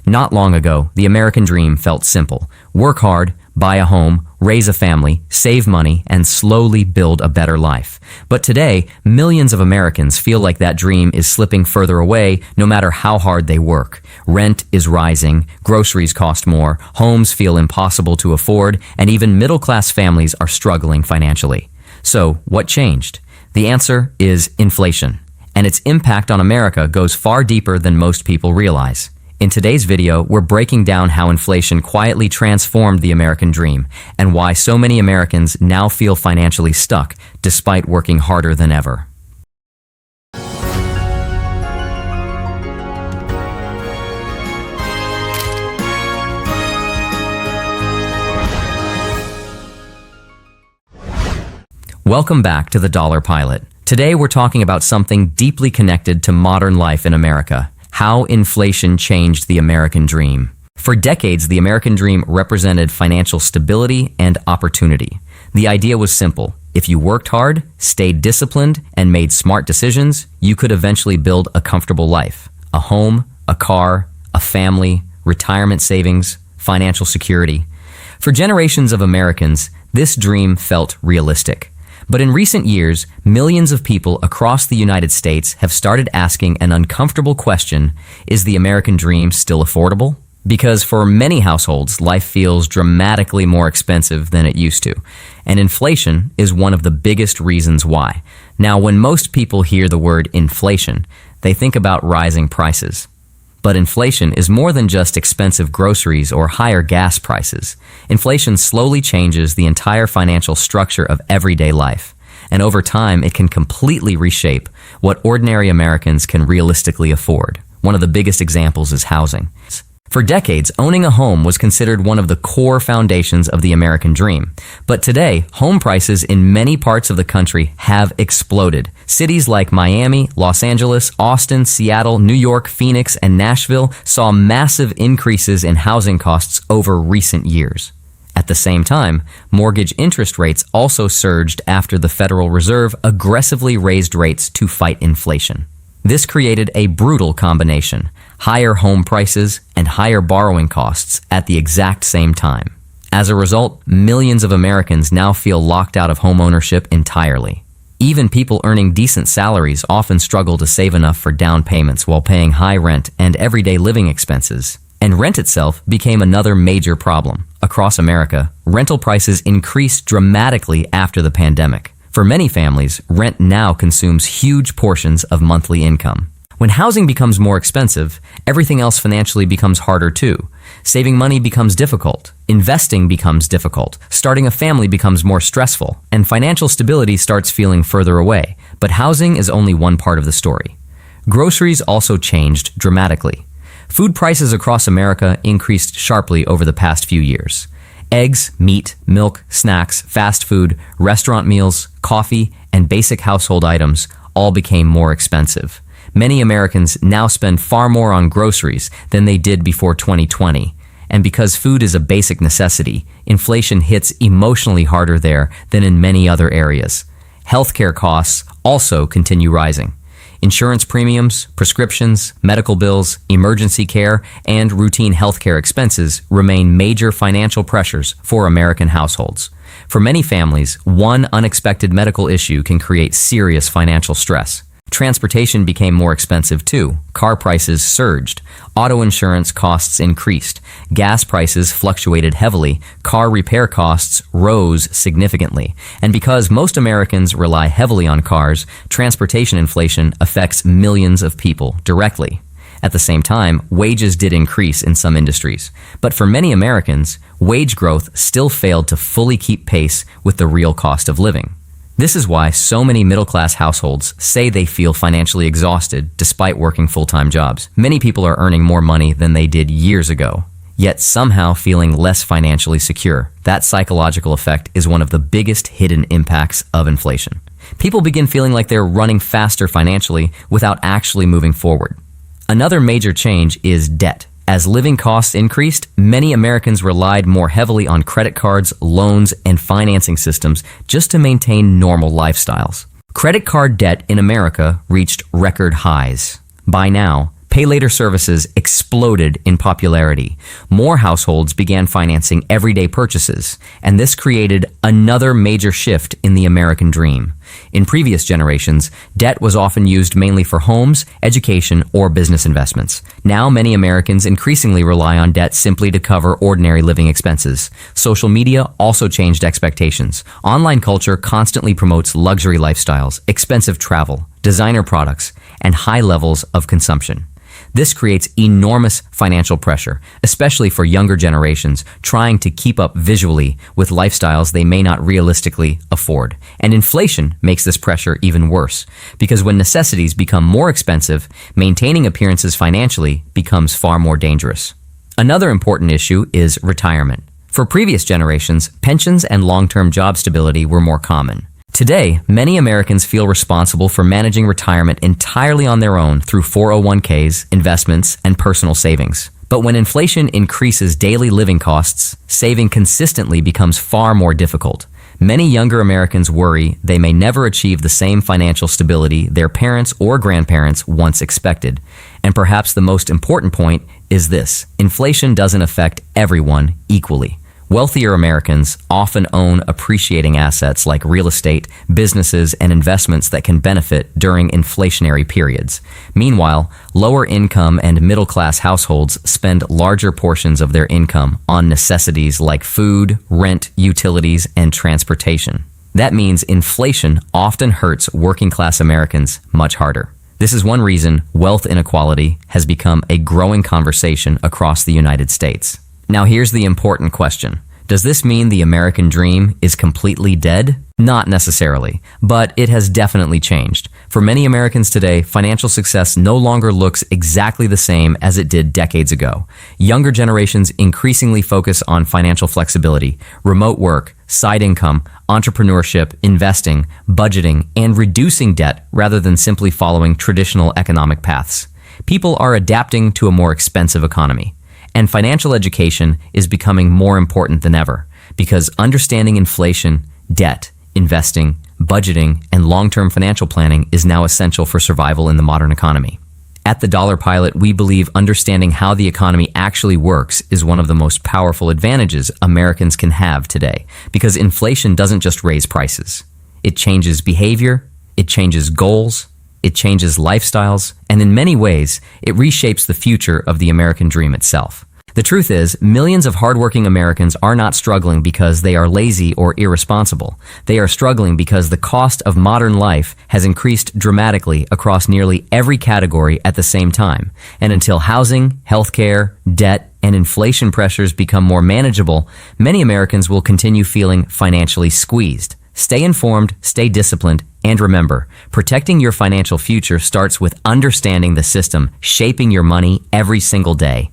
Not long ago, the American dream felt simple. Work hard, buy a home, raise a family, save money, and slowly build a better life. But today, millions of Americans feel like that dream is slipping further away no matter how hard they work. Rent is rising, groceries cost more, homes feel impossible to afford, and even middle-class families are struggling financially. So, what changed? The answer is inflation. And its impact on America goes far deeper than most people realize. In today's video, we're breaking down how inflation quietly transformed the American dream and why so many Americans now feel financially stuck despite working harder than ever. Welcome back to the Dollar Pilot. Today we're talking about something deeply connected to modern life in America. How inflation changed the American dream. For decades, the American dream represented financial stability and opportunity. The idea was simple. If you worked hard, stayed disciplined, and made smart decisions, you could eventually build a comfortable life. A home, a car, a family, retirement savings, financial security. For generations of Americans, this dream felt realistic. But in recent years, millions of people across the United States have started asking an uncomfortable question: is the American dream still affordable? Because for many households, life feels dramatically more expensive than it used to. And inflation is one of the biggest reasons why. Now, when most people hear the word inflation, they think about rising prices. But inflation is more than just expensive groceries or higher gas prices. Inflation slowly changes the entire financial structure of everyday life. And over time, it can completely reshape what ordinary Americans can realistically afford. One of the biggest examples is housing. For decades, owning a home was considered one of the core foundations of the American dream. But today, home prices in many parts of the country have exploded. Cities like Miami, Los Angeles, Austin, Seattle, New York, Phoenix, and Nashville saw massive increases in housing costs over recent years. At the same time, mortgage interest rates also surged after the Federal Reserve aggressively raised rates to fight inflation. This created a brutal combination: higher home prices and higher borrowing costs at the exact same time. As a result, millions of Americans now feel locked out of home ownership entirely. Even people earning decent salaries often struggle to save enough for down payments while paying high rent and everyday living expenses. And rent itself became another major problem. Across America, rental prices increased dramatically after the pandemic. For many families, rent now consumes huge portions of monthly income. When housing becomes more expensive, everything else financially becomes harder too. Saving money becomes difficult. Investing becomes difficult. Starting a family becomes more stressful. And financial stability starts feeling further away. But housing is only one part of the story. Groceries also changed dramatically. Food prices across America increased sharply over the past few years. Eggs, meat, milk, snacks, fast food, restaurant meals, coffee, and basic household items all became more expensive. Many Americans now spend far more on groceries than they did before 2020. And because food is a basic necessity, inflation hits emotionally harder there than in many other areas. Healthcare costs also continue rising. Insurance premiums, prescriptions, medical bills, emergency care, and routine healthcare expenses remain major financial pressures for American households. For many families, one unexpected medical issue can create serious financial stress. Transportation became more expensive too. Car prices surged. Auto insurance costs increased. Gas prices fluctuated heavily. Car repair costs rose significantly. And because most Americans rely heavily on cars, transportation inflation affects millions of people directly. At the same time, wages did increase in some industries. But for many Americans, wage growth still failed to fully keep pace with the real cost of living. This is why so many middle-class households say they feel financially exhausted despite working full-time jobs. Many people are earning more money than they did years ago, yet somehow feeling less financially secure. That psychological effect is one of the biggest hidden impacts of inflation. People begin feeling like they're running faster financially without actually moving forward. Another major change is debt. As living costs increased, many Americans relied more heavily on credit cards, loans, and financing systems just to maintain normal lifestyles. Credit card debt in America reached record highs. By now, Pay later services exploded in popularity. More households began financing everyday purchases, and this created another major shift in the American dream. In previous generations, debt was often used mainly for homes, education, or business investments. Now, many Americans increasingly rely on debt simply to cover ordinary living expenses. Social media also changed expectations. Online culture constantly promotes luxury lifestyles, expensive travel, designer products, and high levels of consumption. This creates enormous financial pressure, especially for younger generations trying to keep up visually with lifestyles they may not realistically afford. And inflation makes this pressure even worse, because when necessities become more expensive, maintaining appearances financially becomes far more dangerous. Another important issue is retirement. For previous generations, pensions and long-term job stability were more common. Today, many Americans feel responsible for managing retirement entirely on their own through 401ks, investments, and personal savings. But when inflation increases daily living costs, saving consistently becomes far more difficult. Many younger Americans worry they may never achieve the same financial stability their parents or grandparents once expected. And perhaps the most important point is this: inflation doesn't affect everyone equally. Wealthier Americans often own appreciating assets like real estate, businesses, and investments that can benefit during inflationary periods. Meanwhile, lower income and middle class households spend larger portions of their income on necessities like food, rent, utilities, and transportation. That means inflation often hurts working class Americans much harder. This is one reason wealth inequality has become a growing conversation across the United States. Now here's the important question. Does this mean the American dream is completely dead? Not necessarily, but it has definitely changed. For many Americans today, financial success no longer looks exactly the same as it did decades ago. Younger generations increasingly focus on financial flexibility, remote work, side income, entrepreneurship, investing, budgeting, and reducing debt rather than simply following traditional economic paths. People are adapting to a more expensive economy. And financial education is becoming more important than ever because understanding inflation, debt, investing, budgeting, and long-term financial planning is now essential for survival in the modern economy. At the Dollar Pilot, we believe understanding how the economy actually works is one of the most powerful advantages Americans can have today because inflation doesn't just raise prices. It changes behavior, it changes goals, it changes lifestyles, and in many ways, it reshapes the future of the American dream itself. The truth is, millions of hardworking Americans are not struggling because they are lazy or irresponsible. They are struggling because the cost of modern life has increased dramatically across nearly every category at the same time. And until housing, healthcare, debt, and inflation pressures become more manageable, many Americans will continue feeling financially squeezed. Stay informed, stay disciplined, and remember, protecting your financial future starts with understanding the system shaping your money every single day.